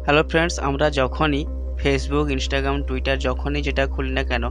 Hello friends, আমরা যখনই Facebook, Instagram, Twitter যখনই যেটা খুলি না কেন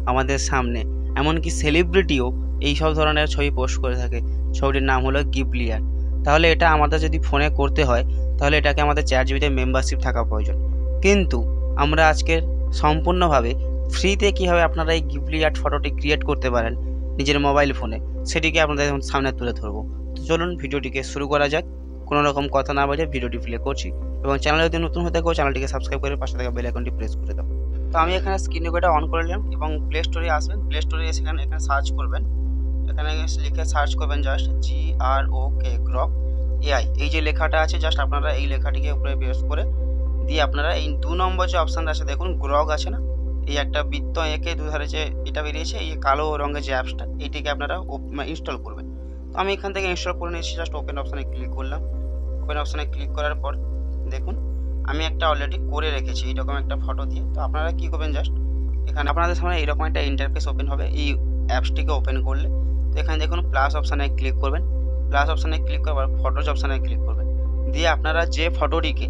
আমাদের সামনে এমনকি সেলিব্রিটিও এই সব ধরনের ছবি পোস্ট করে থাকে। ছবিটির নাম হলো গিবলি আর্ট। তাহলে এটা আমাদের যদি ফোনে করতে হয় তাহলে এটাকে আমাদের চ্যাটজিপিটি মেম্বারশিপ থাকা প্রয়োজন। কিন্তু আমরা আজকের সম্পূর্ণভাবে ফ্রিতে কীভাবে আপনারা এই গিবলি আর্ট ফটোটি ক্রিয়েট করতে পারেন নিজের মোবাইল ফোনে, সেটিকে আপনাদের সামনে তুলে ধরবো। তো চলুন ভিডিওটিকে শুরু করা যাক। কোনো রকম কথা না বলে ভিডিওটি প্লে করছি এবং চ্যানেলে যদি নতুন হয়ে থাকো চ্যানেলটিকে সাবস্ক্রাইব করে পাশে থাকা বেল আইকনটি প্রেস করে দাও। তো আমি এখানে স্ক্রিন রেকর্ডার অন করে নিলাম এবং প্লে স্টোরে আসবেন। প্লে স্টোরে এসে এখানে সার্চ করবেন, এখানে লিখে সার্চ করবেন জাস্ট GROK গ্রক AI। এই যে লেখাটা আছে জাস্ট আপনারা এই লেখাটিকে উপরে প্রেস করে দিয়ে আপনারা এই 2 নম্বর যে অপশানটা আছে দেখুন, গ্রক আছে না, এই একটা বৃত্ত এঁকে দুধারে যে এটা বেরিয়েছে, এই কালো রঙের যে অ্যাপসটা, এইটিকে আপনারা ইনস্টল করবেন। তো আমি এখান থেকে ইনস্টল করে নিয়েছি, জাস্ট ওপেন অপশানে ক্লিক করলাম। ওপেন অপশানে ক্লিক করার পর দেখুন আমি একটা অলরেডি করে রেখেছি এইরকম একটা ফটো দিয়ে। তো আপনারা কী করবেন, জাস্ট এখানে আপনাদের সামনে এইরকম একটা ইন্টারফেস ওপেন হবে এই অ্যাপসটিকে ওপেন করলে। তো এখানে দেখুন প্লাস অপশানে ক্লিক করবেন। প্লাস অপশানে ক্লিক করার পর ফটোজ অপশানে ক্লিক করবেন। দিয়ে আপনারা যে ফটোটিকে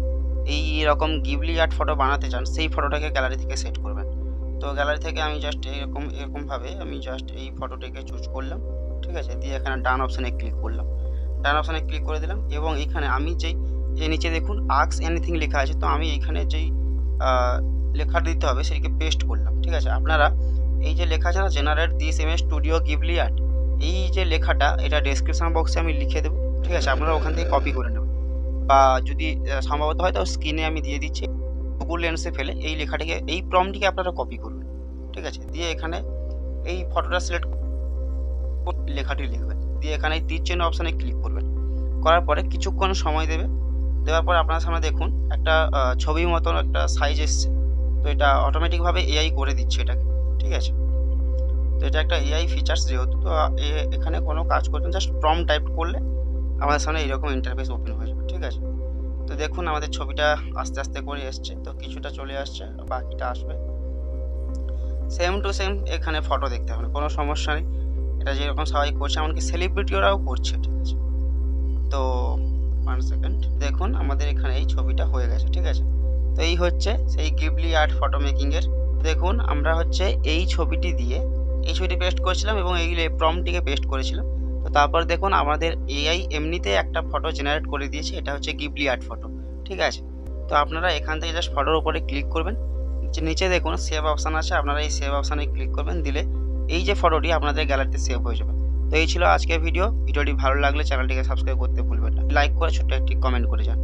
এই রকম গিবলি আর্ট ফটো বানাতে চান সেই ফটোটাকে গ্যালারি থেকে সেট করবেন। তো গ্যালারি থেকে আমি জাস্ট এরকমভাবে আমি জাস্ট এই ফটোটিকে চুজ করলাম, ঠিক আছে। দিয়ে এখানে ডান অপশানে ক্লিক করলাম। ডান অপশানে ক্লিক করে দিলাম এবং এখানে আমি যেই নিচে দেখুন আস্ক এনিথিং লেখা আছে, তো আমি এইখানে যেই লেখাটা দিতে হবে সেটিকে পেস্ট করলাম, ঠিক আছে। আপনারা এই যে লেখা আছে না, generate this image studio Ghibli art, এই যে লেখাটা এটা ডেসক্রিপশন বক্সে আমি লিখে দেবো, ঠিক আছে। আপনারা ওখান থেকে কপি করে নেবেন বা যদি সম্ভবত হয় তো স্ক্রিনে আমি দিয়ে দিচ্ছি, গুগল লেন্সে ফেলে এই লেখাটিকে এই প্রম্পটটিকে আপনারা কপি করবেন, ঠিক আছে। দিয়ে এখানে এই ফটোটা সিলেক্ট লেখাটি লিখবেন। দিয়ে এখানে এই তীর চিহ্ন অপশানে ক্লিক করবেন। করার পরে কিছুক্ষণ সময় দেওয়ার পর আপনার সামনে দেখুন একটা ছবির মতন একটা সাইজ এসছে। তো এটা অটোমেটিকভাবে AI করে দিচ্ছে এটাকে, ঠিক আছে। তো এটা একটা AI ফিচার্স যেহেতু, তো এখানে কোনো কাজ করবেন, জাস্ট প্রম্পট টাইপ করলে আমাদের সামনে এইরকম ইন্টারফেস ওপেন হয়ে যাবে, ঠিক আছে। তো দেখুন আমাদের ছবিটা আস্তে আস্তে করে এসছে, তো কিছুটা চলে আসছে, বাকিটা আসবে। সেম টু সেম এখানে ফটো দেখতে হবে, কোনো সমস্যা নেই। এটা যেরকম সবাই করছে এমনকি সেলিব্রিটিরাও করছে, ঠিক আছে। তো 1 সেকেন্ড, দেখুন আমাদের এখানে এই ছবিটা হয়ে গেছে, ঠিক আছে। তো এই হচ্ছে সেই গিবলি আর্ট ফটো মেকিংয়ের। দেখুন আমরা হচ্ছে এই ছবিটি দিয়ে এই ছবিটি পেস্ট করেছিলাম এবং এই প্রম্পটটিকে পেস্ট করেছিলাম। তো তারপর দেখুন আমাদের AI এমনিতে একটা ফটো জেনারেট করে দিয়েছে, এটা হচ্ছে গিবলি আর্ট ফটো, ঠিক আছে। তো আপনারা এখান থেকে জাস্ট ফটোর উপরে ক্লিক করবেন, নিচে দেখুন সেভ অপশান আছে, আপনারা এই সেভ অপশানে ক্লিক করবেন, দিলে এই যে ফটোটি আপনাদের গ্যালারিতে সেভ হয়ে যাবে। তো এই ছিল আজকের ভিডিওটি ভালো লাগলে চ্যানেলটিকে সাবস্ক্রাইব করতে ভুলবেন না, লাইক করে ছোট্ট একটি কমেন্ট করে যান।